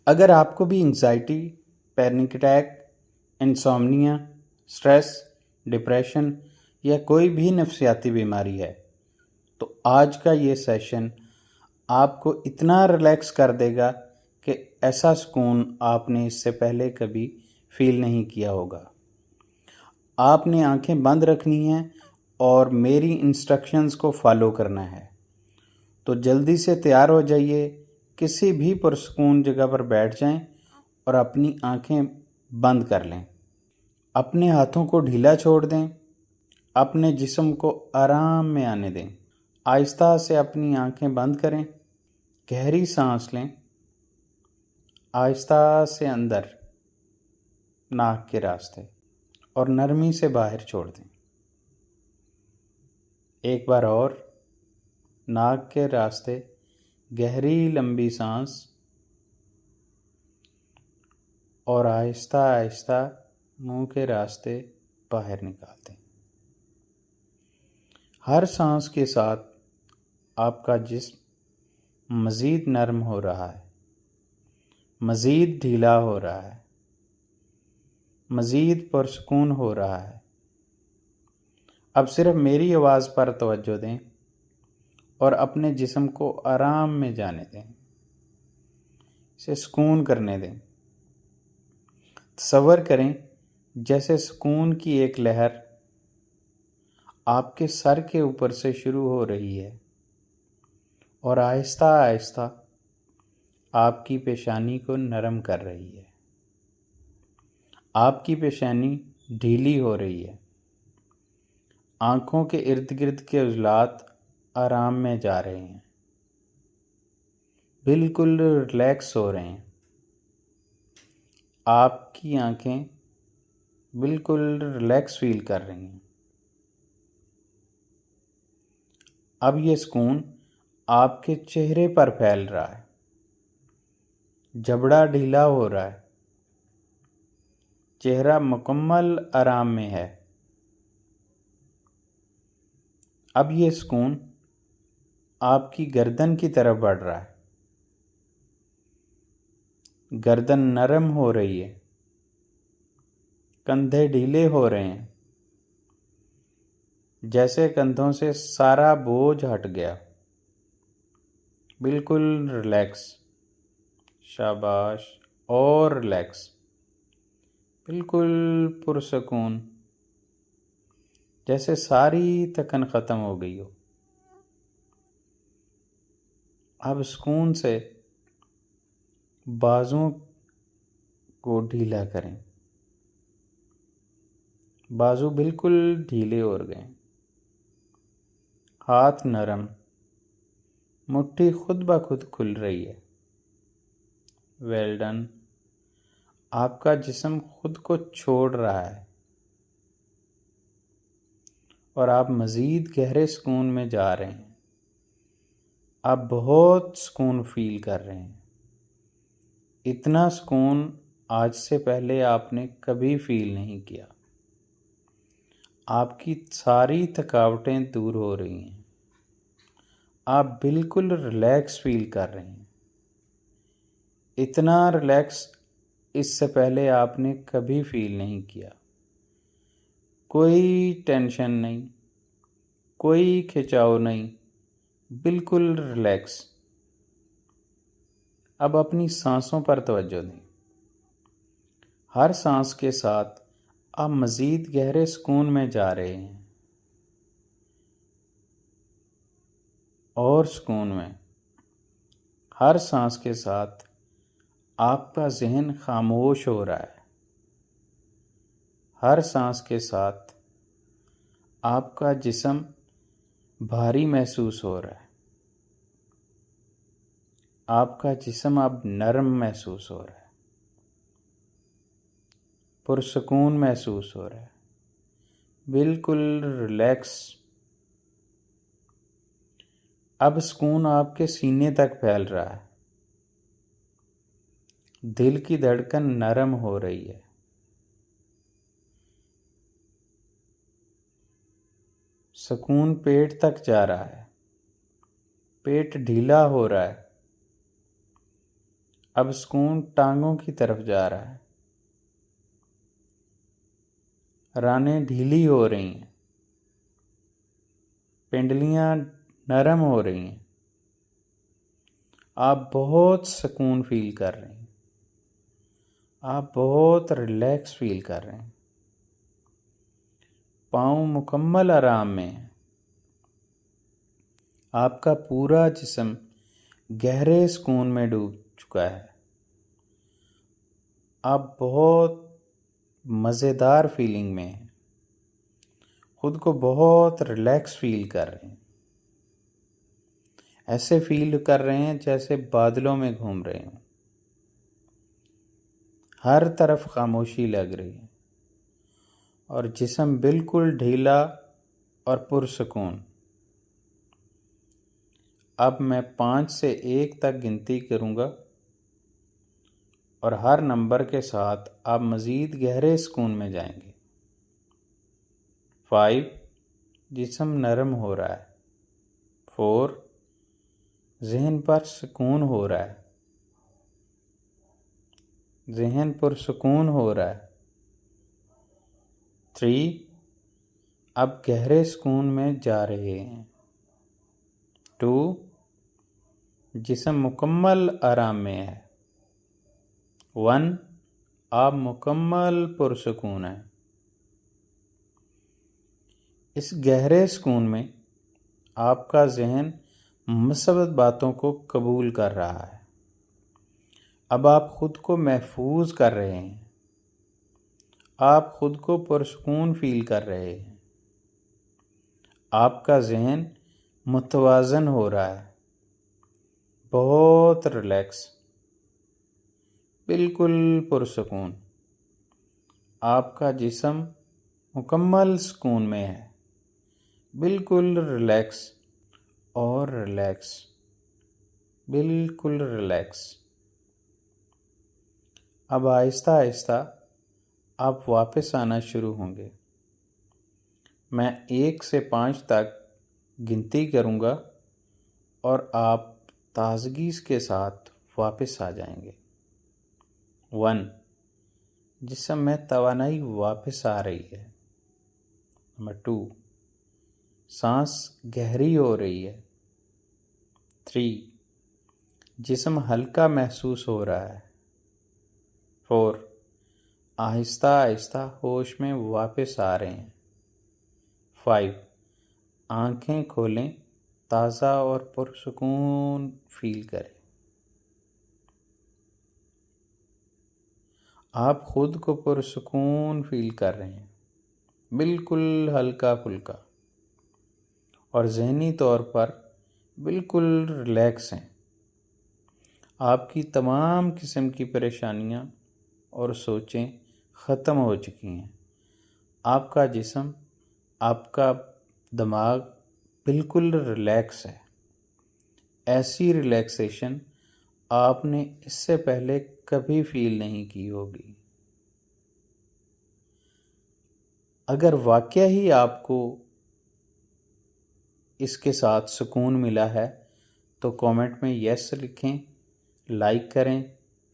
اگر آپ کو بھی anxiety, panic attack, انسومنیا، stress, depression یا کوئی بھی نفسیاتی بیماری ہے تو آج کا یہ سیشن آپ کو اتنا ریلیکس کر دے گا کہ ایسا سکون آپ نے اس سے پہلے کبھی فیل نہیں کیا ہوگا۔ آپ نے آنکھیں بند رکھنی ہیں اور میری انسٹرکشنز کو فالو کرنا ہے۔ تو جلدی سے تیار ہو جائیے، کسی بھی پرسکون جگہ پر بیٹھ جائیں اور اپنی آنکھیں بند کر لیں۔ اپنے ہاتھوں کو ڈھیلا چھوڑ دیں، اپنے جسم کو آرام میں آنے دیں۔ آہستہ سے اپنی آنکھیں بند کریں، گہری سانس لیں، آہستہ سے اندر ناک کے راستے اور نرمی سے باہر چھوڑ دیں۔ ایک بار اور ناک کے راستے گہری لمبی سانس اور آہستہ آہستہ منہ کے راستے باہر نکالتے ہیں۔ ہر سانس کے ساتھ آپ کا جسم مزید نرم ہو رہا ہے، مزید ڈھیلا ہو رہا ہے، مزید پرسکون ہو رہا ہے۔ اب صرف میری آواز پر توجہ دیں اور اپنے جسم کو آرام میں جانے دیں، اسے سکون کرنے دیں۔ تصور کریں جیسے سکون کی ایک لہر آپ کے سر کے اوپر سے شروع ہو رہی ہے اور آہستہ آہستہ آپ کی پیشانی کو نرم کر رہی ہے۔ آپ کی پیشانی ڈھیلی ہو رہی ہے، آنکھوں کے ارد گرد کے عضلات آرام میں جا رہے ہیں، بالکل ریلیکس ہو رہے ہیں۔ آپ کی آنکھیں بالکل ریلیکس فیل کر رہی ہیں۔ اب یہ سکون آپ کے چہرے پر پھیل رہا ہے، جبڑا ڈھیلا ہو رہا ہے، چہرہ مکمل آرام میں ہے۔ اب یہ سکون آپ کی گردن کی طرف بڑھ رہا ہے، گردن نرم ہو رہی ہے، کندھے ڈھیلے ہو رہے ہیں، جیسے کندھوں سے سارا بوجھ ہٹ گیا، بالکل ریلیکس۔ شاباش، اور ریلیکس، بالکل پرسکون، جیسے ساری تھکن ختم ہو گئی ہو۔ اب سکون سے بازوں کو ڈھیلا کریں، بازو بالکل ڈھیلے ہو گئے، ہاتھ نرم، مٹھی خود بخود کھل رہی ہے۔ ویل ڈن، آپ کا جسم خود کو چھوڑ رہا ہے اور آپ مزید گہرے سکون میں جا رہے ہیں۔ آپ بہت سکون فیل کر رہے ہیں، اتنا سکون آج سے پہلے آپ نے کبھی فیل نہیں کیا۔ آپ کی ساری تھکاوٹیں دور ہو رہی ہیں، آپ بالکل ریلیکس فیل کر رہے ہیں۔ اتنا ریلیکس اس سے پہلے آپ نے کبھی فیل نہیں کیا۔ کوئی ٹینشن نہیں، کوئی کھچاؤ نہیں، بالکل ریلیکس۔ اب اپنی سانسوں پر توجہ دیں۔ ہر سانس کے ساتھ آپ مزید گہرے سکون میں جا رہے ہیں، اور سکون میں۔ ہر سانس کے ساتھ آپ کا ذہن خاموش ہو رہا ہے، ہر سانس کے ساتھ آپ کا جسم بھاری محسوس ہو رہا ہے، آپ کا جسم اب نرم محسوس ہو رہا ہے، پرسکون محسوس ہو رہا ہے، بالکل ریلیکس۔ اب سکون آپ کے سینے تک پھیل رہا ہے، دل کی دھڑکن نرم ہو رہی ہے، سکون پیٹ تک جا رہا ہے، پیٹ ڈھیلا ہو رہا ہے، اب سکون ٹانگوں کی طرف جا رہا ہے، رانیں ڈھیلی ہو رہی ہیں، پنڈلیاں نرم ہو رہی ہیں، آپ بہت سکون فیل کر رہے ہیں، آپ بہت ریلیکس فیل کر رہے ہیں، پاؤں مکمل آرام میں ہیں، آپ کا پورا جسم گہرے سکون میں ڈوب چکا ہے، آپ بہت مزیدار فیلنگ میں ہیں، خود کو بہت ریلیکس فیل کر رہے ہیں، ایسے فیل کر رہے ہیں جیسے بادلوں میں گھوم رہے ہوں، ہر طرف خاموشی لگ رہی ہے اور جسم بالکل ڈھیلا اور پرسکون۔ اب میں 5 سے 1 تک گنتی کروں گا اور ہر نمبر کے ساتھ آپ مزید گہرے سکون میں جائیں گے۔ 5 جسم نرم ہو رہا ہے، 4 ذہن پر سکون ہو رہا ہے، ذہن پر سکون ہو رہا ہے، 3 اب گہرے سکون میں جا رہے ہیں، 2 جسم مکمل آرام میں ہے، 1 آپ مکمل پرسکون ہیں۔ اس گہرے سکون میں آپ کا ذہن مثبت باتوں کو قبول کر رہا ہے، اب آپ خود کو محفوظ کر رہے ہیں، آپ خود کو پرسکون فیل کر رہے ہیں، آپ کا ذہن متوازن ہو رہا ہے، بہت ریلیکس، بالکل پرسکون، آپ کا جسم مکمل سکون میں ہے، بالکل ریلیکس اور ریلیکس، بالکل ریلیکس۔ اب آہستہ آہستہ آپ واپس آنا شروع ہوں گے، میں 1 سے 5 تک گنتی کروں گا اور آپ تازگی کے ساتھ واپس آ جائیں گے۔ 1 جسم میں توانائی واپس آ رہی ہے۔ نمبر 2 سانس گہری ہو رہی ہے۔ 3 جسم ہلکا محسوس ہو رہا ہے۔ 4 آہستہ آہستہ ہوش میں واپس آ رہے ہیں۔ 5 آنکھیں کھولیں، تازہ اور پرسکون فیل کریں۔ آپ خود کو پرسکون فیل کر رہے ہیں، بالکل ہلکا پھلکا اور ذہنی طور پر بالکل ریلیکس ہیں۔ آپ کی تمام قسم کی پریشانیاں اور سوچیں ختم ہو چکی ہیں، آپ کا جسم، آپ کا دماغ بالکل ریلیکس ہے۔ ایسی ریلیکسیشن آپ نے اس سے پہلے کبھی فیل نہیں کی ہوگی۔ اگر واقعہ ہی آپ کو اس کے ساتھ سکون ملا ہے تو کامنٹ میں یس لکھیں، لائک کریں،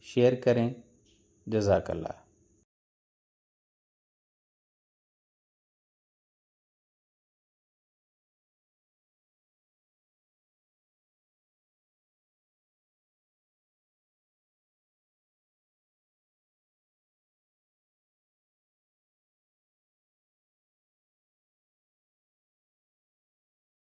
شیئر کریں۔ جزاک اللہ۔